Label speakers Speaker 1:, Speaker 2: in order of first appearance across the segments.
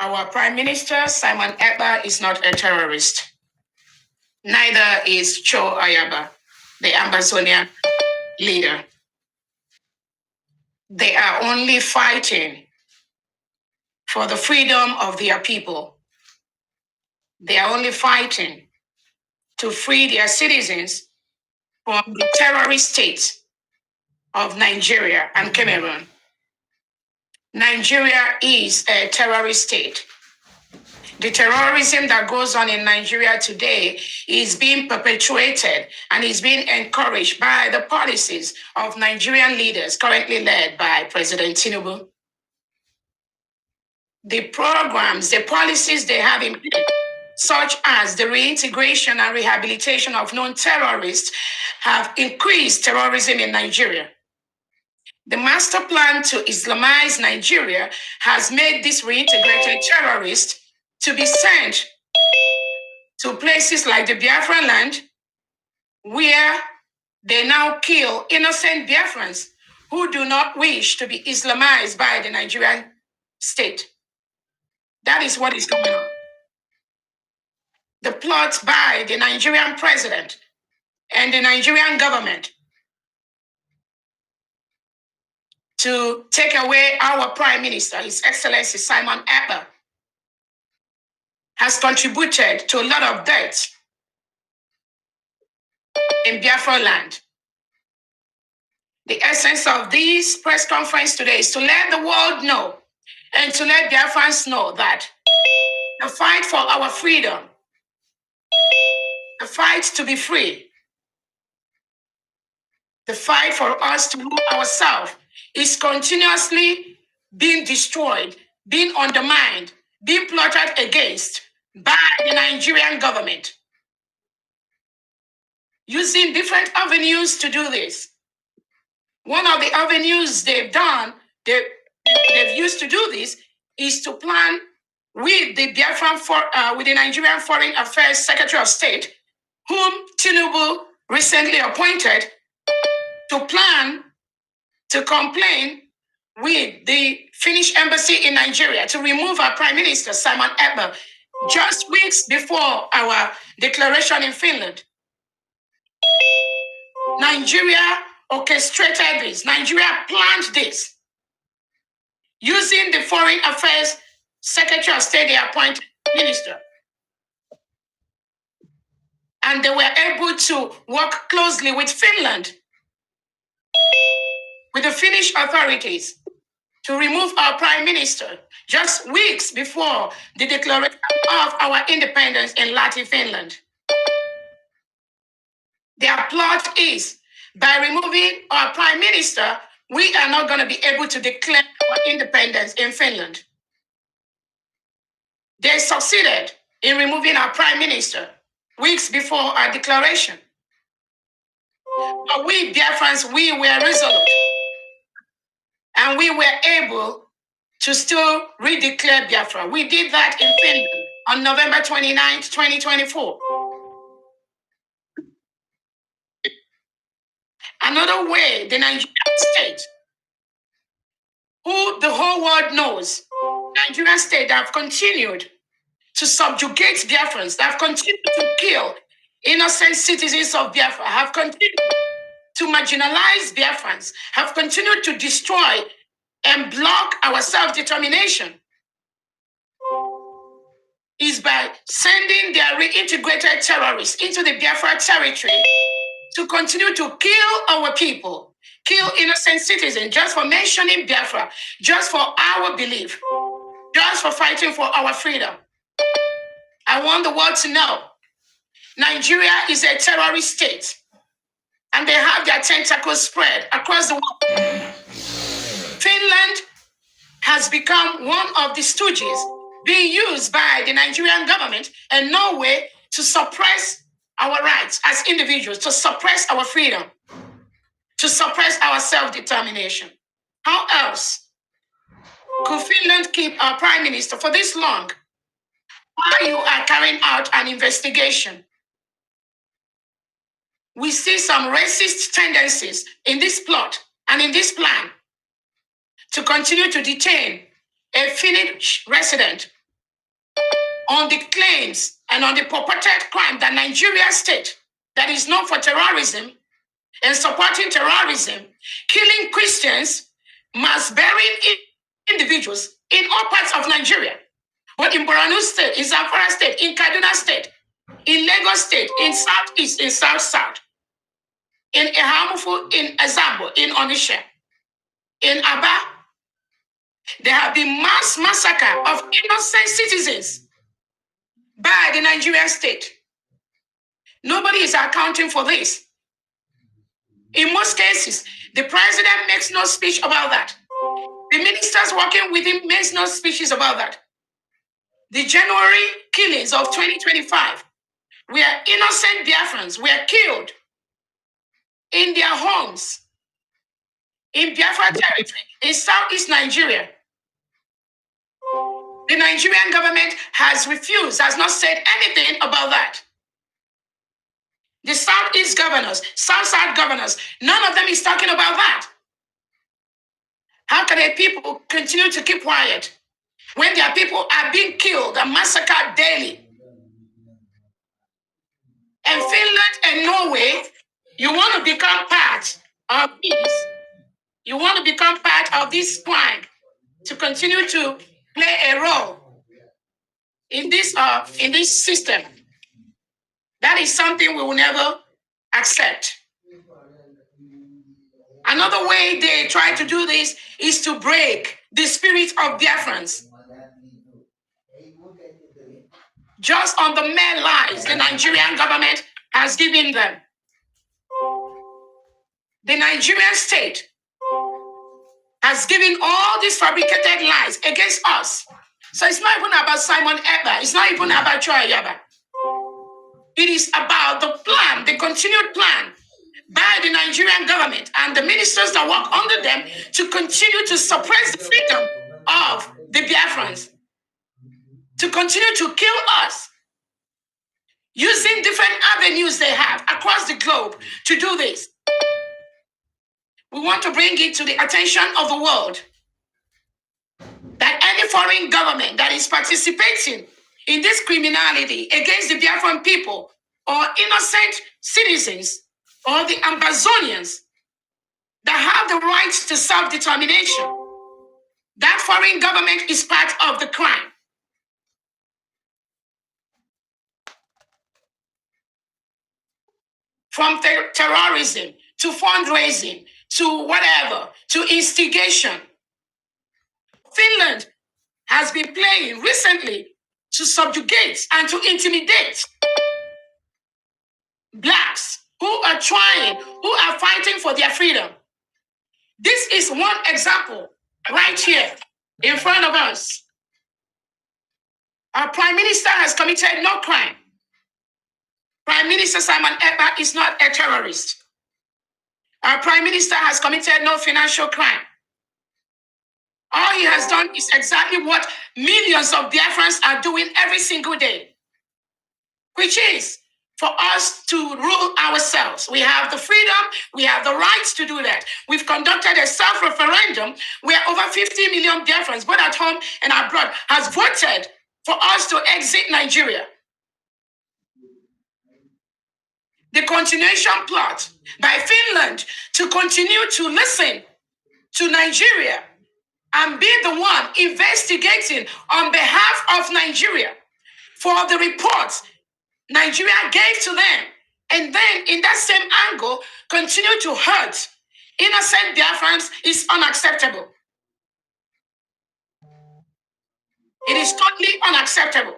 Speaker 1: Our Prime Minister, Simon Ekpa, is not a terrorist. Neither is Cho Ayaba, the Ambazonian leader. They are only fighting for the freedom of their people. They are only fighting to free their citizens from the terrorist states of Nigeria and Cameroon. Nigeria is a terrorist state. The terrorism that goes on in Nigeria today is being perpetuated and is being encouraged by the policies of Nigerian leaders currently led by President Tinubu. The programs, the policies they have in place, such as the reintegration and rehabilitation of known terrorists, have increased terrorism in Nigeria. The master plan to Islamize Nigeria has made these reintegrated terrorists to be sent to places like the Biafran land, where they now kill innocent Biafrans who do not wish to be Islamized by the Nigerian state. That is what is going on. The plot by the Nigerian president and the Nigerian government to take away our Prime Minister, His Excellency Simon Ekpa, has contributed to a lot of deaths in Biafra land. The essence of this press conference today is to let the world know and to let Biafrans know that the fight for our freedom, the fight to be free, the fight for us to rule ourselves is continuously being destroyed, being undermined, being plotted against by the Nigerian government, using different avenues to do this. One of the avenues they've used to do this is to plan with the with the Nigerian Foreign Affairs Secretary of State, whom Tinubu recently appointed, to plan to complain with the Finnish embassy in Nigeria to remove our Prime Minister, Simon Ekpa, just weeks before our declaration in Finland. Nigeria orchestrated this. Nigeria planned this using the Foreign Affairs Secretary of State, the appointed minister. And they were able to work closely with Finland, with the Finnish authorities, to remove our Prime Minister just weeks before the declaration of our independence in Lahti, Finland. Their plot is, by removing our Prime Minister, we are not going to be able to declare our independence in Finland. They succeeded in removing our Prime Minister weeks before our declaration. But we Biafrans, we were resolute. And we were able to still redeclare Biafra. We did that in Finland on November 29th, 2024. Another way, the Nigerian state, who the whole world knows, Nigerian state that have continued to subjugate Biafrans, that have continued to kill innocent citizens of Biafra, have continued to marginalize Biafrans, have continued to destroy and block our self-determination, is by sending their reintegrated terrorists into the Biafra territory to continue to kill our people, kill innocent citizens, just for mentioning Biafra, just for our belief, just for fighting for our freedom. I want the world to know Nigeria is a terrorist state, and they have their tentacles spread across the world. Finland has become one of the stooges being used by the Nigerian government and Norway to suppress our rights as individuals, to suppress our freedom, to suppress our self-determination. How else could Finland keep our Prime Minister for this long while you are carrying out an investigation? We see some racist tendencies in this plot and in this plan to continue to detain a Finnish resident on the claims and on the purported crime that Nigeria state, that is known for terrorism and supporting terrorism, killing Christians, mass burying individuals in all parts of Nigeria. But in Borno State, in Zamfara State, in Kaduna State, in Lagos State, in Southeast, in South-South, in Ehamufu, in Azambo, in Onisha, in Aba, there have been mass massacre of innocent citizens by the Nigerian state. Nobody is accounting for this. In most cases, the president makes no speech about that. The ministers working with him makes no speeches about that. The January killings of 2025, where innocent Biafrans were killed in their homes in Biafra territory, in Southeast Nigeria. The Nigerian government has refused, has not said anything about that. The Southeast governors, South-South governors, none of them is talking about that. How can a people continue to keep quiet when their people are being killed and massacred daily? And Finland and Norway, you want to become part of this. You want to become part of this crime to continue to play a role in this system. That is something we will never accept. Another way they try to do this is to break the spirit of Biafrans. Just on the mere lies the Nigerian government has given them. The Nigerian state has given all these fabricated lies against us. So it's not even about Simon Ekpa. It's not even about Chua Yaba. It is about the plan, the continued plan by the Nigerian government and the ministers that work under them to continue to suppress the freedom of the Biafrans, to continue to kill us, using different avenues they have across the globe to do this. We want to bring it to the attention of the world that any foreign government that is participating in this criminality against the Biafran people or innocent citizens or the Amazonians that have the right to self-determination, that foreign government is part of the crime. From terrorism to fundraising to whatever, to instigation. Finland has been playing recently to subjugate and to intimidate blacks who are trying, who are fighting for their freedom. This is one example right here in front of us. Our Prime Minister has committed no crime. Prime Minister Simon Ekpa is not a terrorist. Our Prime Minister has committed no financial crime. All he has done is exactly what millions of Biafrans are doing every single day, which is for us to rule ourselves. We have the freedom, we have the rights to do that. We've conducted a self-referendum where over 50 million Biafrans, both at home and abroad, has voted for us to exit Nigeria. The continuation plot by Finland to continue to listen to Nigeria and be the one investigating on behalf of Nigeria for the reports Nigeria gave to them, and then in that same angle continue to hurt innocent Biafrans is unacceptable. It is totally unacceptable.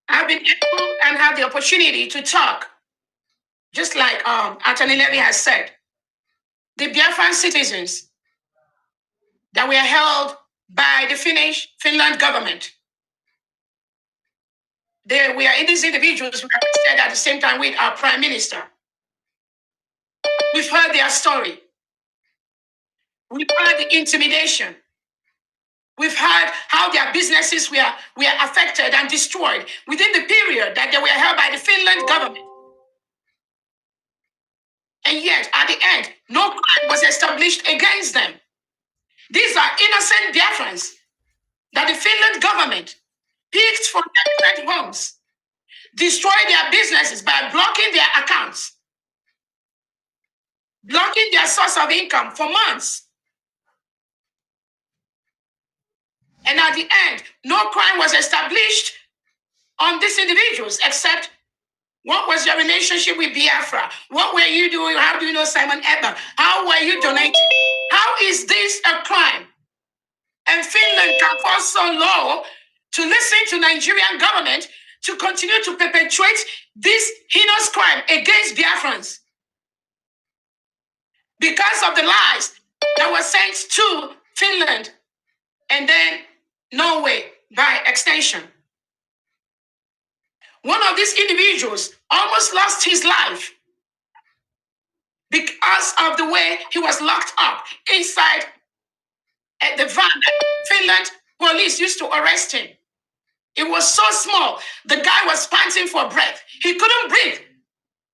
Speaker 1: I've been able and have the opportunity to talk, just like Anthony Levy has said, the Biafran citizens that were held by the Finland government. We are in these individuals who have said at the same time with our Prime Minister. We've heard their story. We've heard the intimidation. We've heard how their businesses were affected and destroyed within the period that they were held by the Finland government. And yet, at the end, no crime was established against them. These are innocent Biafrans that the Finland government picked from their different homes, destroyed their businesses by blocking their accounts, blocking their source of income for months. And at the end, no crime was established on these individuals except what was your relationship with Biafra? What were you doing? How do you know Simon Ekpa? How were you donating? How is this a crime? And Finland can fall so low to listen to Nigerian government to continue to perpetuate this heinous crime against Biafrans because of the lies that were sent to Finland and then Norway by extension. One of these individuals almost lost his life because of the way he was locked up inside the van. Finland police used to arrest him. It was so small. The guy was panting for breath. He couldn't breathe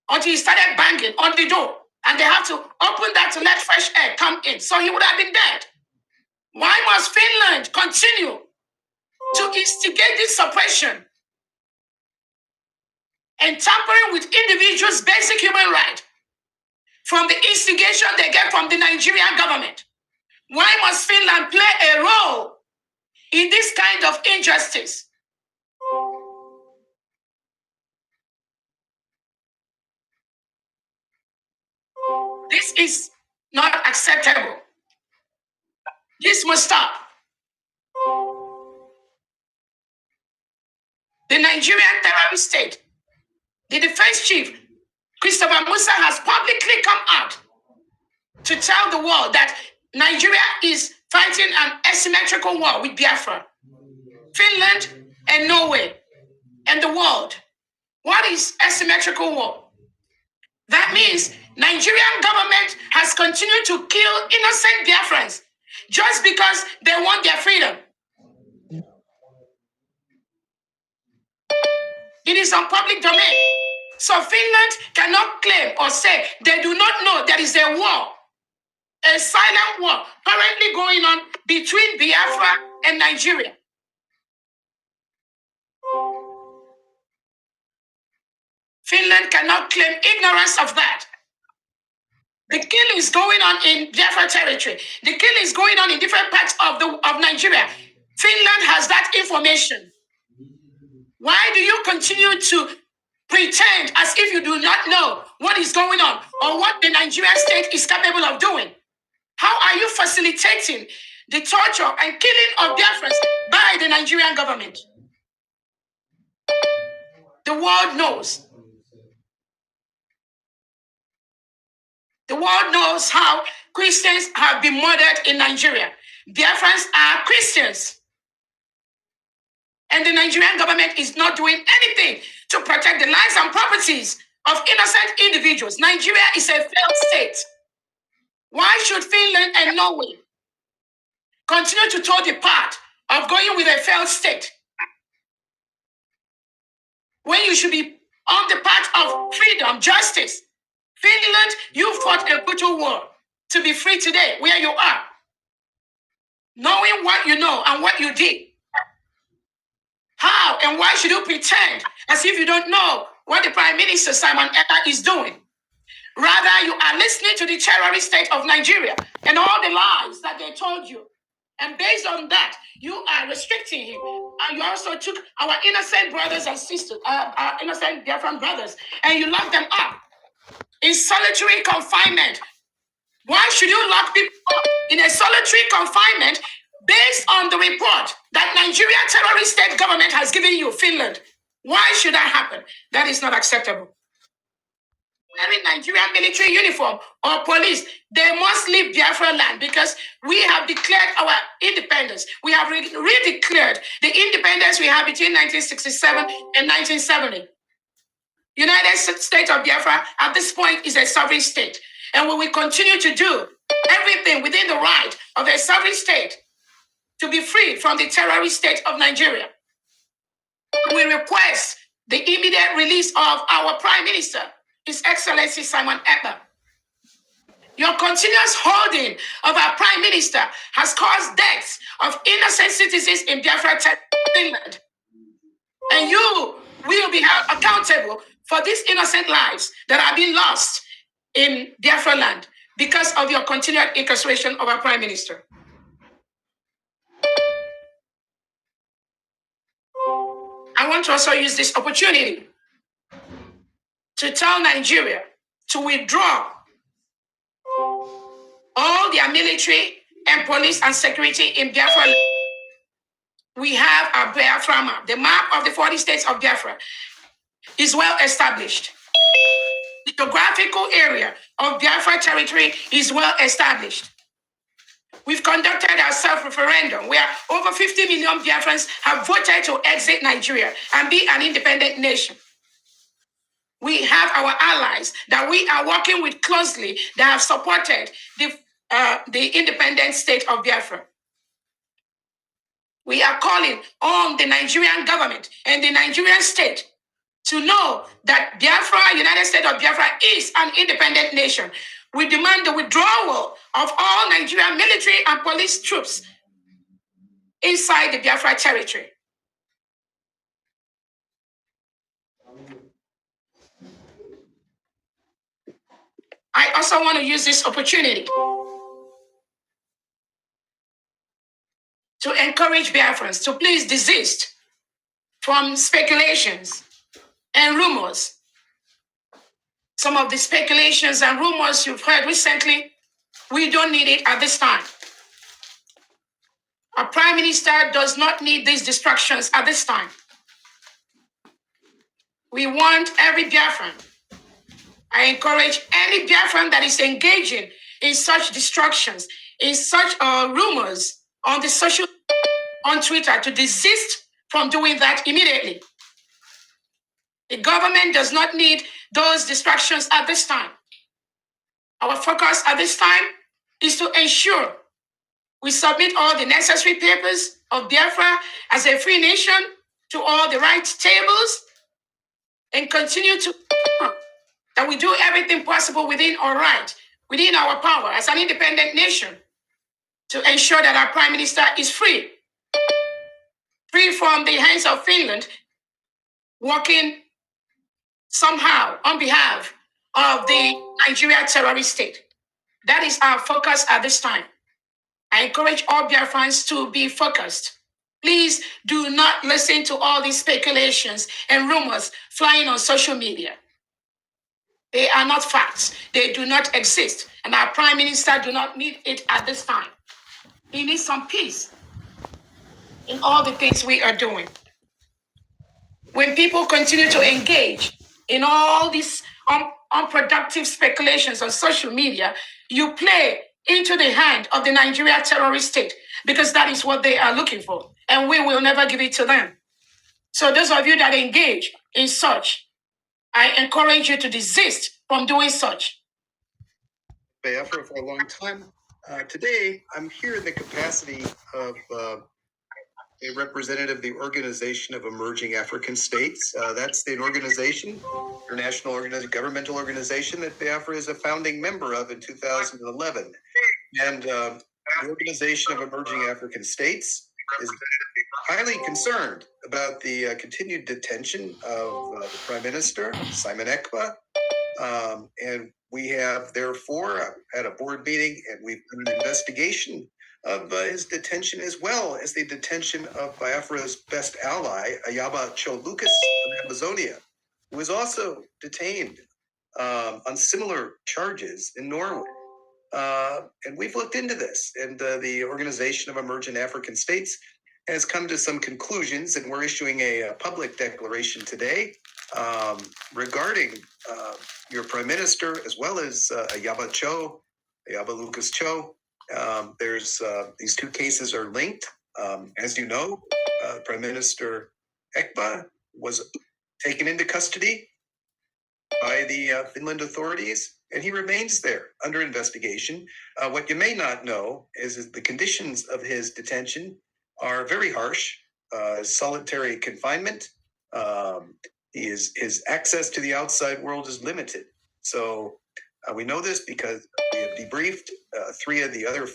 Speaker 1: until he started banging on the door. And they had to open that to let fresh air come in. So he would have been dead. Why must Finland continue to instigate this suppression and tampering with individuals' basic human right from the instigation they get from the Nigerian government? Why must Finland play a role in this kind of injustice? This is not acceptable. This must stop. The Nigerian terrorist state, the defense chief, Christopher Musa, has publicly come out to tell the world that Nigeria is fighting an asymmetrical war with Biafra, Finland, and Norway, and the world. What is asymmetrical war? That means Nigerian government has continued to kill innocent Biafrans just because they want their freedom. It is on public domain. So Finland cannot claim or say they do not know there is a war, a silent war currently going on between Biafra and Nigeria. Finland cannot claim ignorance of that. The killing is going on in Biafra territory. The killing is going on in different parts of Nigeria. Finland has that information. Why do you continue to pretend as if you do not know what is going on or what the Nigerian state is capable of doing? How are you facilitating the torture and killing of Biafrans by the Nigerian government? The world knows. The world knows how Christians have been murdered in Nigeria. Biafrans are Christians. And the Nigerian government is not doing anything to protect the lives and properties of innocent individuals. Nigeria is a failed state. Why should Finland and Norway continue to toe the path of going with a failed state when you should be on the path of freedom, justice? Finland, you fought a brutal war to be free today where you are, knowing what you know and what you did. How and why should you pretend as if you don't know what the Prime Minister Simon Ekpa is doing? Rather, you are listening to the terrorist state of Nigeria and all the lies that they told you. And based on that, you are restricting him. And you also took our innocent brothers and sisters, our innocent Biafran brothers, and you locked them up in solitary confinement. Why should you lock people up in a solitary confinement based on the report that Nigeria terrorist state government has given you, Finland? Why should that happen? That is not acceptable. Wearing Nigerian military uniform or police, they must leave Biafra land because we have declared our independence. We have redeclared the independence we had between 1967 and 1970. United States of Biafra at this point is a sovereign state. And we will continue to do everything within the right of a sovereign state to be free from the terrorist state of Nigeria. We request the immediate release of our Prime Minister, His Excellency Simon Ekpa. Your continuous holding of our prime minister has caused deaths of innocent citizens in Biafra, Finland. And you will be held accountable for these innocent lives that are being lost in Biafra land because of your continued incarceration of our prime minister. I want to also use this opportunity to tell Nigeria to withdraw all their military and police and security in Biafra. We have a Biafra map. The map of the 40 states of Biafra is well established. The geographical area of Biafra territory is well established. We've conducted our self-referendum where over 50 million Biafrans have voted to exit Nigeria and be an independent nation. We have our allies that we are working with closely that have supported the independent state of Biafra. We are calling on the Nigerian government and the Nigerian state to know that Biafra, United States of Biafra, is an independent nation. We demand the withdrawal of all Nigerian military and police troops inside the Biafra territory. I also want to use this opportunity to encourage Biafrans to please desist from speculations and rumors. Some of the speculations and rumors you've heard recently, we don't need it at this time. Our prime minister does not need these distractions at this time. We want every Biafran. I encourage any Biafran that is engaging in such distractions, in such rumors on Twitter to desist from doing that immediately. The government does not need those distractions at this time. Our focus at this time is to ensure we submit all the necessary papers of Biafra as a free nation to all the right tables and continue to that we do everything possible within our right, within our power as an independent nation to ensure that our prime minister is free from the hands of Finland, working somehow on behalf of the Nigeria terrorist state. That is our focus at this time. I encourage all Biafrans to be focused. Please do not listen to all these speculations and rumors flying on social media. They are not facts. They do not exist. And our prime minister do not need it at this time. He needs some peace in all the things we are doing. When people continue to engage in all these unproductive speculations on social media, you play into the hand of the Nigeria terrorist state because that is what they are looking for. And we will never give it to them. So those of you that engage in such, I encourage you to desist from doing such.
Speaker 2: Biafra for a long time. Today, I'm here in the capacity of a representative of the Organization of Emerging African States. That's an organization, international governmental organization that Biafra is a founding member of in 2011. And the Organization of Emerging African States is highly concerned about the continued detention of the Prime Minister, Simon Ekpa. And we have therefore had a board meeting and we've done an investigation of his detention as well as the detention of Biafra's best ally, Ayaba Cho Lucas of Amazonia, who was also detained on similar charges in Norway. And we've looked into this, and the Organization of Emerging African States has come to some conclusions, and we're issuing a public declaration today regarding your prime minister, as well as Ayaba Lucas Cho. There's these two cases are linked. As you know, Prime Minister Ekpa was taken into custody by the Finland authorities, and he remains there under investigation. What you may not know is the conditions of his detention are very harsh. Solitary confinement. His access to the outside world is limited. So we know this because we have debriefed. 3 of the other